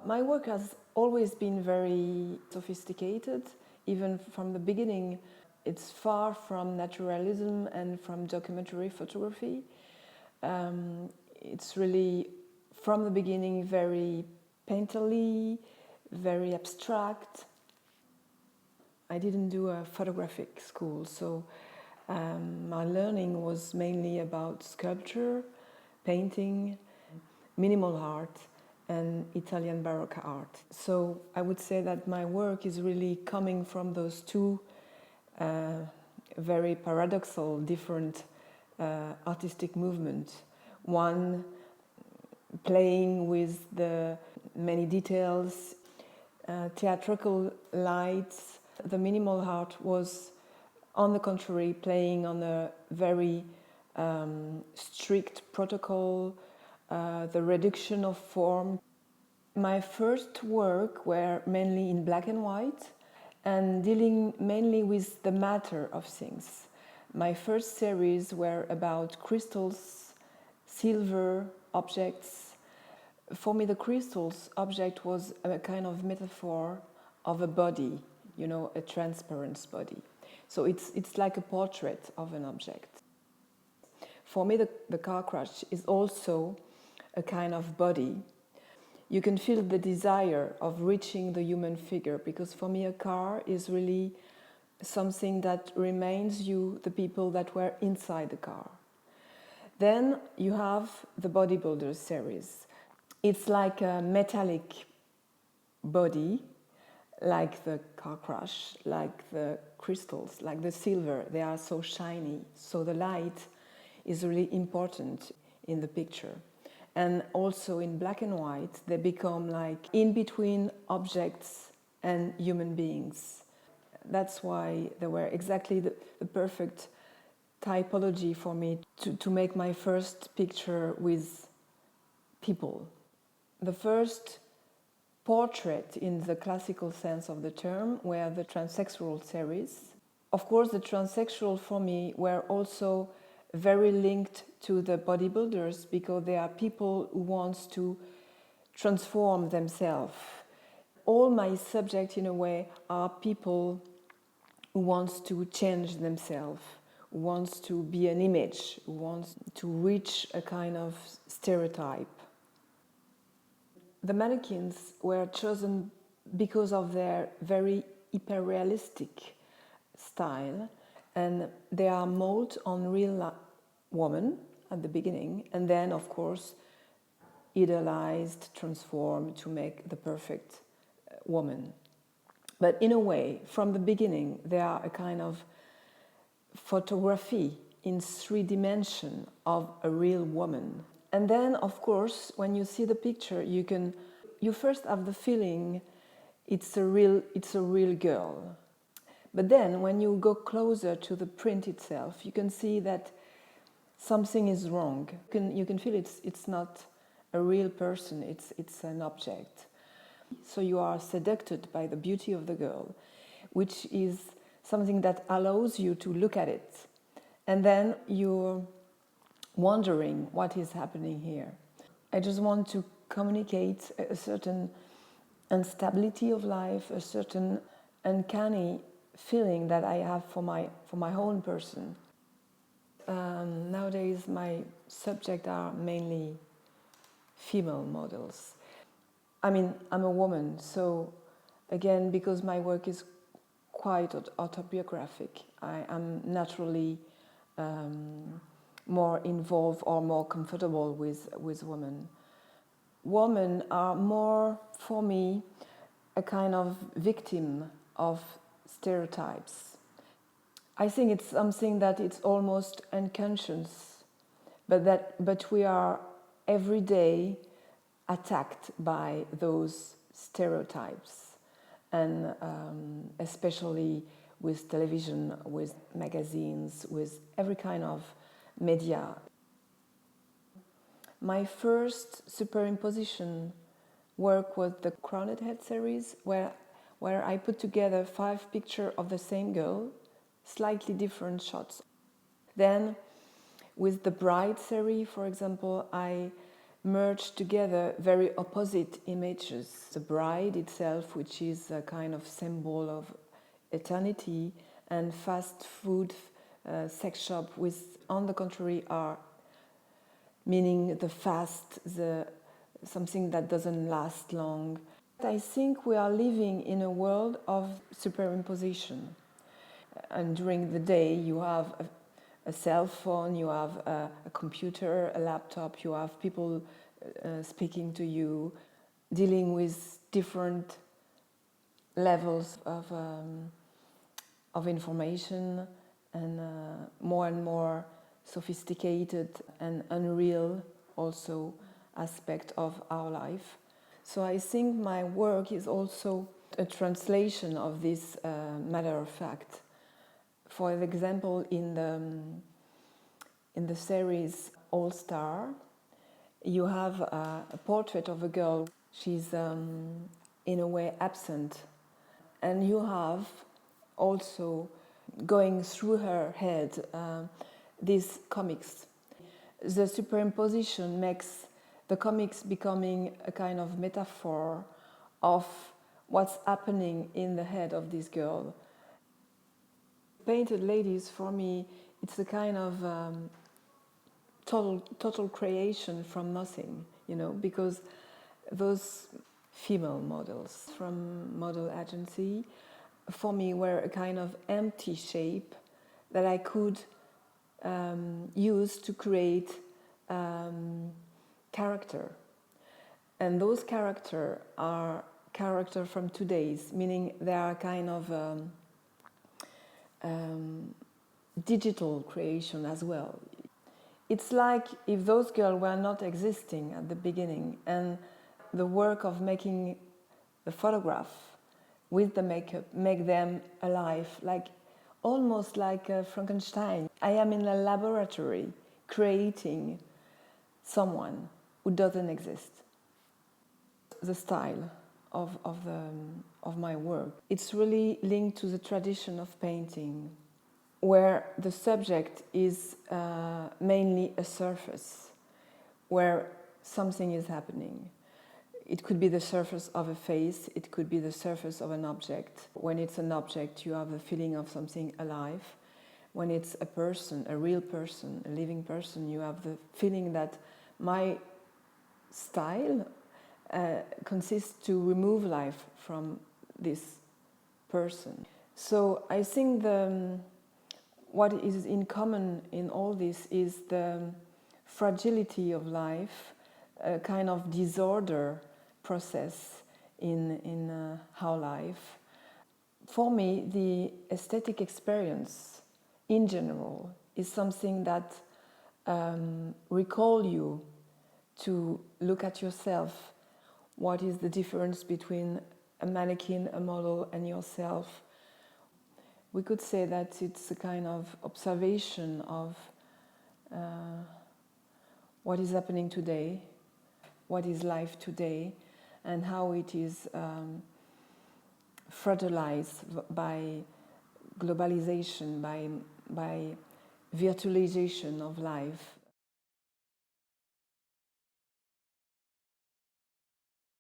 My work has always been very sophisticated, even from the beginning. It's far from naturalism and from documentary photography. It's really, from the beginning, very painterly, very abstract. I didn't do a photographic school, so my learning was mainly about sculpture, painting, minimal art, and Italian Baroque art. So I would say that my work is really coming from those two very paradoxal, different artistic movements. One playing with the many details, theatrical lights. The minimal art was, on the contrary, playing on a very strict protocol, the reduction of form. My first work were mainly in black and white and dealing mainly with the matter of things. My first series were about crystals, silver objects. For me, the crystals object was a kind of metaphor of a body, you know, a transparent body. So it's like a portrait of an object. For me, the car crash is also a kind of body. You can feel the desire of reaching the human figure, because for me a car is really something that reminds you the people that were inside the car. Then you have the bodybuilder series. It's like a metallic body, like the car crash, like the crystals, like the silver. They are so shiny, so the light is really important in the picture. And also in black and white, they become like in between objects and human beings. That's why they were exactly the perfect typology for me to make my first picture with people. The first portrait in the classical sense of the term were the transsexual series. Of course, the transsexual for me were also very linked to the bodybuilders, because they are people who want to transform themselves. All my subjects, in a way, are people who want to change themselves, who want to be an image, who want to reach a kind of stereotype. The mannequins were chosen because of their very hyper-realistic style, and they are molded on real women at the beginning, and then of course idealized, transformed to make the perfect woman. But in a way, from the beginning, they are a kind of photography in 3 dimensions of a real woman. And then, of course, when you see the picture, you first have the feeling it's a real girl. But then, when you go closer to the print itself, you can see that something is wrong. You can feel it's not a real person, it's an object. So you are seduced by the beauty of the girl, which is something that allows you to look at it. And then you're wondering what is happening here. I just want to communicate a certain instability of life, a certain uncanny feeling that I have for my own person. Nowadays, my subjects are mainly female models. I mean, I'm a woman, so again, because my work is quite autobiographic, I am naturally more involved or more comfortable with women. Women are more, for me, a kind of victim of stereotypes. I think it's something that it's almost unconscious, but we are every day attacked by those stereotypes, and especially with television, with magazines, with every kind of media. My first superimposition work was the Crowned Head series, where I put together 5 pictures of the same girl, slightly different shots. Then, with the Bride series, for example, I merge together very opposite images. The bride itself, which is a kind of symbol of eternity, and fast food sex shop, with, on the contrary, are meaning the fast, the something that doesn't last long. I think we are living in a world of superimposition. And during the day, you have a cell phone, you have a computer, a laptop, you have people speaking to you, dealing with different levels of information, and more sophisticated and unreal also aspect of our life. So I think my work is also a translation of this matter of fact. For example, in the series All Star, you have a portrait of a girl. She's in a way absent, and you have also going through her head these comics. The superimposition makes the comics becoming a kind of metaphor of what's happening in the head of this girl. Painted ladies, for me, it's a kind of total creation from nothing, you know, because those female models from model agency, for me, were a kind of empty shape that I could use to create character. And those characters are character from today's, meaning they are kind of digital creation as well. It's like if those girls were not existing at the beginning, and the work of making the photograph with the makeup make them alive, like almost like Frankenstein. I am in a laboratory creating someone who doesn't exist. The style of my work, it's really linked to the tradition of painting, where the subject is mainly a surface, where something is happening. It could be the surface of a face, it could be the surface of an object. When it's an object, you have a feeling of something alive. When it's a person, a real person, a living person, you have the feeling that my style consists to remove life from this person. So I think what is in common in all this is the fragility of life, a kind of disorder process in how life. For me, the aesthetic experience in general is something that recall you to look at yourself. What is the difference between a mannequin, a model, and yourself? We could say that it's a kind of observation of what is happening today, what is life today, and how it is fragilized by globalization, by virtualization of life.